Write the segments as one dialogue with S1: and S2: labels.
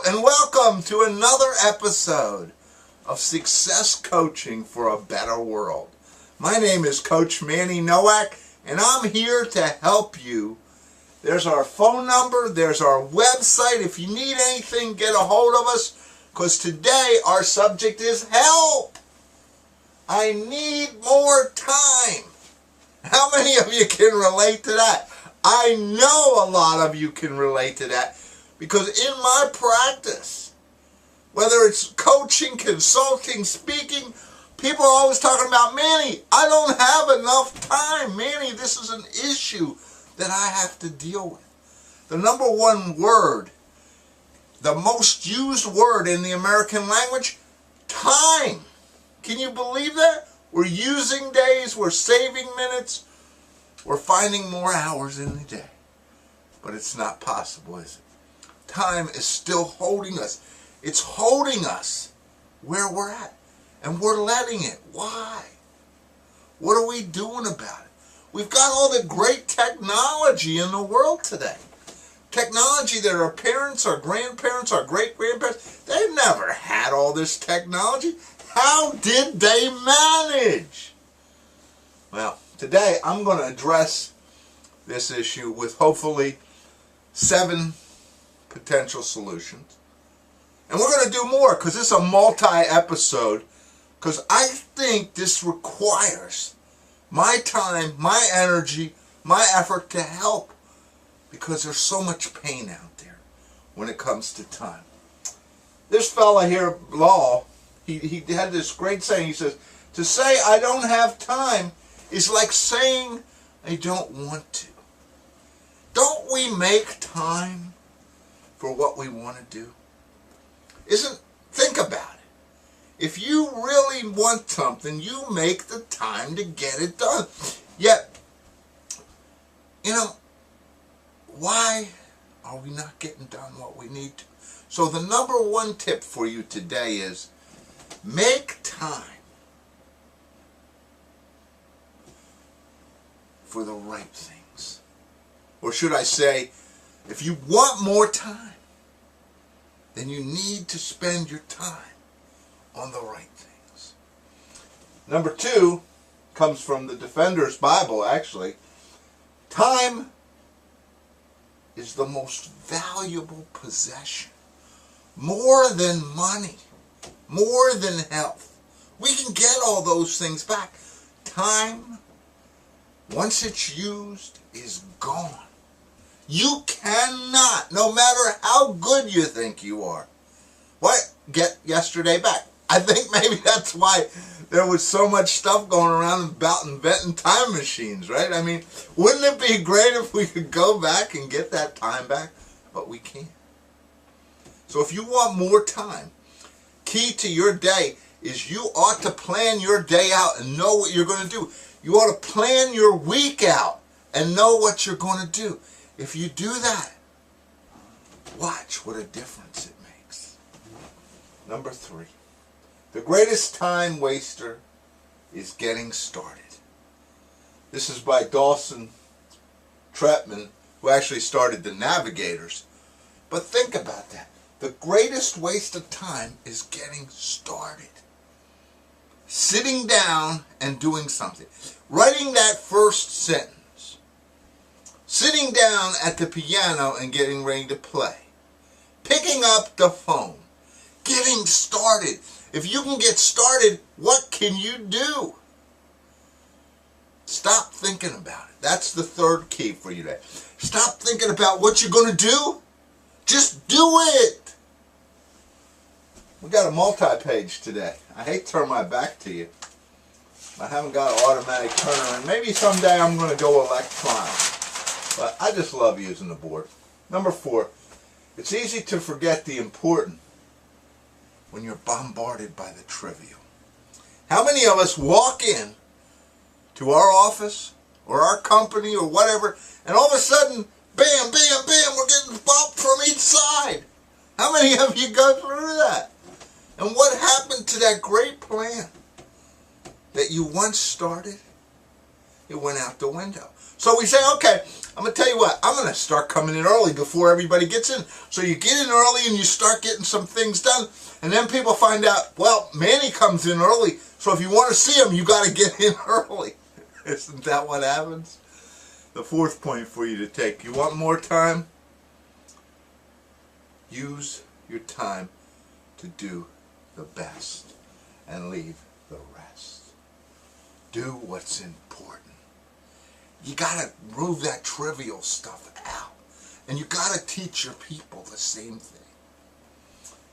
S1: and welcome to another episode of Success Coaching for a Better World. My name is Coach Manny Nowak, and I'm here to help you. There's our phone number, there's our website. If you need anything, get a hold of us, because today our subject is help. I need more time. How many of you can relate to that? I know a lot of you can relate to that, because in my practice, whether it's coaching, consulting, speaking, people are always talking about, Manny, I don't have enough time. Manny, this is an issue that I have to deal with. The number one word, the most used word in the American language, time. Can you believe that? We're using days, we're saving minutes, we're finding more hours in the day. But it's not possible, is it? Time is still holding us. It's holding us where we're at. And we're letting it. Why? What are we doing about it? We've got all the great technology in the world today. Technology that our parents, our grandparents, our great-grandparents, they've never had all this technology. How did they manage? Well, today I'm going to address this issue with hopefully 7 potential solutions. And we're going to do more because it's a multi-episode, because I think this requires my time, my energy, my effort to help, because there's so much pain out there when it comes to time. This fella here, Law, he had this great saying. He says, to say I don't have time is like saying I don't want to. Don't we make time for what we want to do? Think about it. If you really want something, you make the time to get it done. Yet, why are we not getting done what we need to? So the number one tip for you today is make time for the right things. Or should I say, if you want more time, then you need to spend your time on the right things. Number 2 comes from the Defender's Bible, actually. Time is the most valuable possession. More than money, more than health. We can get all those things back. Time, once it's used, is gone. You cannot, no matter how good you think you are, get yesterday back. I think maybe that's why there was so much stuff going around about inventing time machines, right? I mean, wouldn't it be great if we could go back and get that time back? But we can't. So if you want more time, key to your day is you ought to plan your day out and know what you're going to do. You ought to plan your week out and know what you're going to do. If you do that, watch what a difference it makes. Number 3, the greatest time waster is getting started. This is by Dawson Trotman, who actually started the Navigators. But think about that. The greatest waste of time is getting started. Sitting down and doing something. Writing that first sentence. Sitting down at the piano and getting ready to play. Picking up the phone. Getting started. If you can get started, what can you do? Stop thinking about it. That's the 3rd key for you today. Stop thinking about what you're going to do. Just do it. We got a multi-page today. I hate to turn my back to you. I haven't got an automatic turner, and maybe someday I'm going to go electronic. But I just love using the board. Number 4, it's easy to forget the important when you're bombarded by the trivial. How many of us walk in to our office or our company or whatever, and all of a sudden, bam, bam, bam, we're getting bumped from each side? How many of you go through that? And what happened to that great plan that you once started? It went out the window. So we say, okay, I'm going to tell you what, I'm going to start coming in early before everybody gets in. So you get in early and you start getting some things done. And then people find out, well, Manny comes in early. So if you want to see him, you got to get in early. Isn't that what happens? The fourth point for you to take. You want more time? Use your time to do the best and leave the rest. Do what's important. You got to move that trivial stuff out. And you got to teach your people the same thing.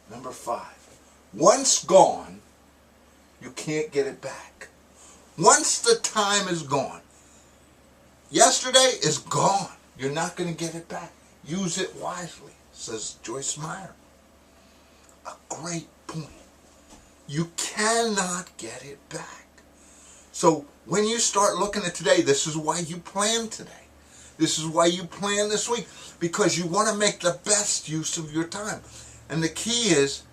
S1: Number 5. Once gone, you can't get it back. Once the time is gone, yesterday is gone. You're not going to get it back. Use it wisely, says Joyce Meyer. A great point. You cannot get it back. So when you start looking at today, this is why you plan today. This is why you plan this week, because you want to make the best use of your time. And the key is,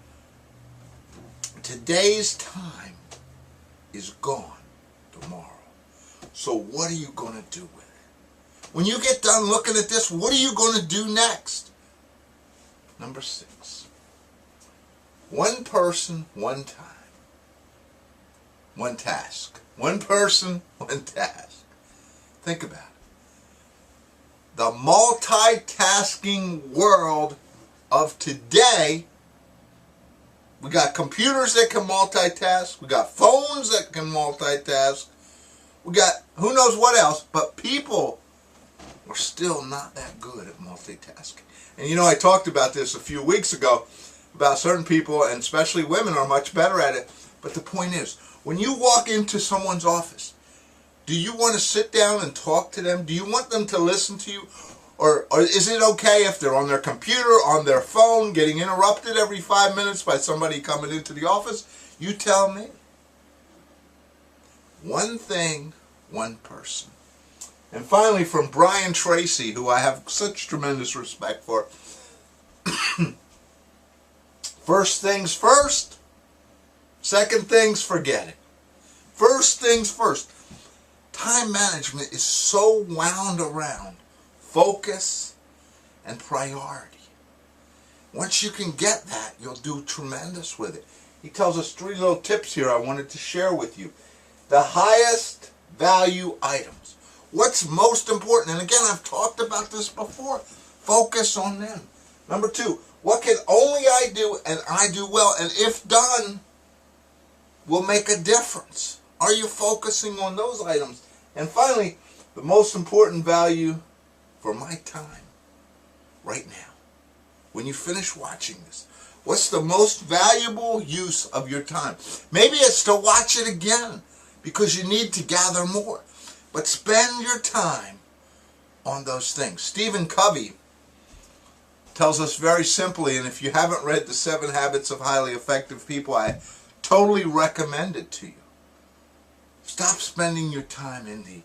S1: today's time is gone tomorrow. So what are you going to do with it? When you get done looking at this, what are you going to do next? Number 6. One person, one time. One task. One person, one task. Think about it. The multitasking world of today, we got computers that can multitask. We got phones that can multitask. We got who knows what else, but people are still not that good at multitasking. And you know, I talked about this a few weeks ago about certain people, and especially women are much better at it. But the point is, when you walk into someone's office, do you want to sit down and talk to them? Do you want them to listen to you? Or is it okay if they're on their computer, on their phone, getting interrupted every 5 minutes by somebody coming into the office? You tell me. One thing, one person. And finally, from Brian Tracy, who I have such tremendous respect for. First things first. Second things, forget it. First things first. Time management is so wound around focus and priority. Once you can get that, you'll do tremendous with it. He tells us 3 little tips here I wanted to share with you. The highest value items. What's most important? And again, I've talked about this before. Focus on them. Number 2, what can only I do and I do well, and if done, will make a difference? Are you focusing on those items? And finally, the most important value for my time right now. When you finish watching this, what's the most valuable use of your time? Maybe it's to watch it again because you need to gather more. But spend your time on those things. Stephen Covey tells us very simply, and if you haven't read The 7 Habits of Highly Effective People, I totally recommend it to you. Stop spending your time in the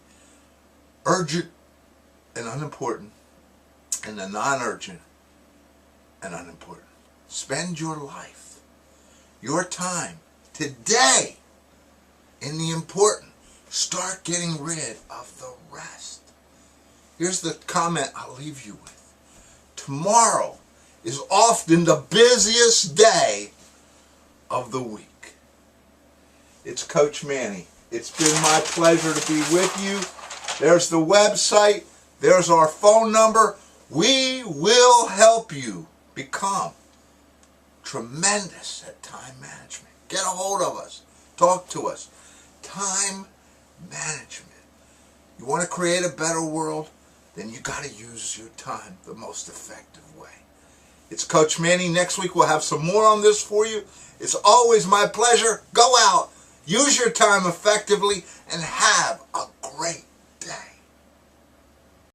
S1: urgent and unimportant and the non-urgent and unimportant. Spend your life, your time, today in the important. Start getting rid of the rest. Here's the comment I'll leave you with. Tomorrow is often the busiest day of the week. It's Coach Manny. It's been my pleasure to be with you. There's the website. There's our phone number. We will help you become tremendous at time management. Get a hold of us. Talk to us. Time management. You want to create a better world? Then you got to use your time the most effective way. It's Coach Manny. Next week we'll have some more on this for you. It's always my pleasure. Go out, use your time effectively, and have a great